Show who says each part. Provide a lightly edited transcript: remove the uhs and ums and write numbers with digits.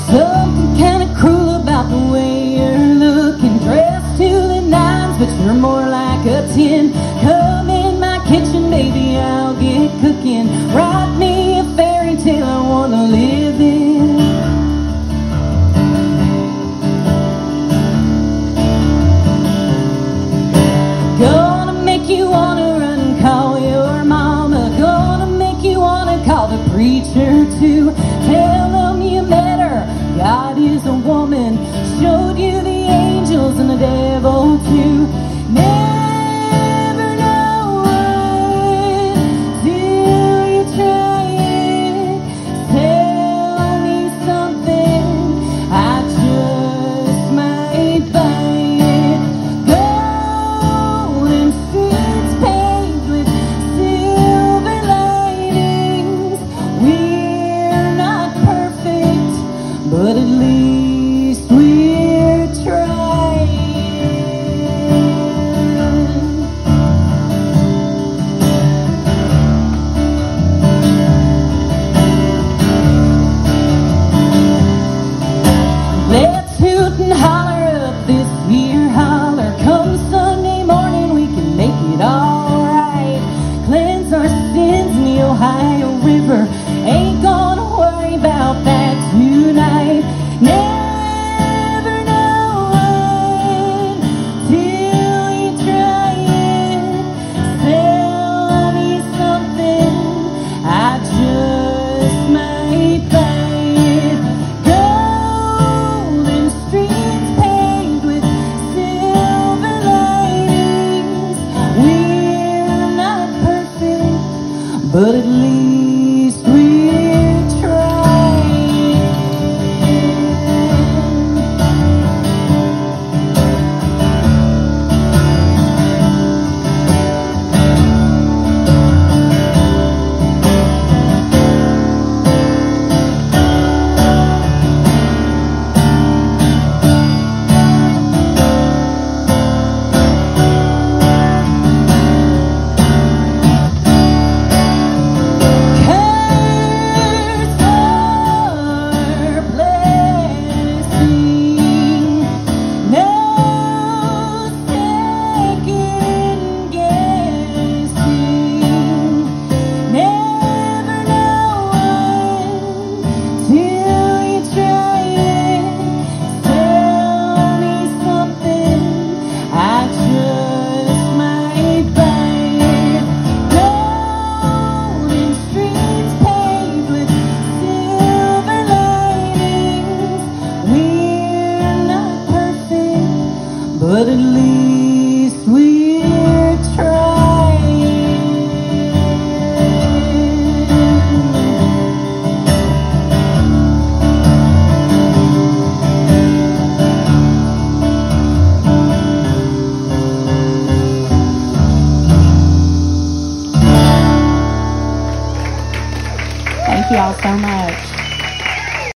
Speaker 1: Something kinda cruel about the way you're looking, dressed to the nines, but you're more like a 10. Come in my kitchen, baby, I'll get cooking. Write me a fairy tale I wanna live in. Gonna make you wanna run and call your mama. Gonna make you wanna call the preacher too. Tell them you met her, God is a woman. Showed you the angels and the devil too. Never know it till you try it. Tell me something, I just might buy it. Golden streets paved with silver linings. We're not perfect, but at least we're trying. Let's hoot and holler up this here holler. Come Sunday morning we can make it alright. Cleanse our sins in the Ohio River. Ain't gonna worry about that tonight. Never know it till you try it. Tell me something, I just might buy it. Golden streets paved with silver linings. We're not perfect, but at least we're trying. But at least we're trying. Thank you all so much.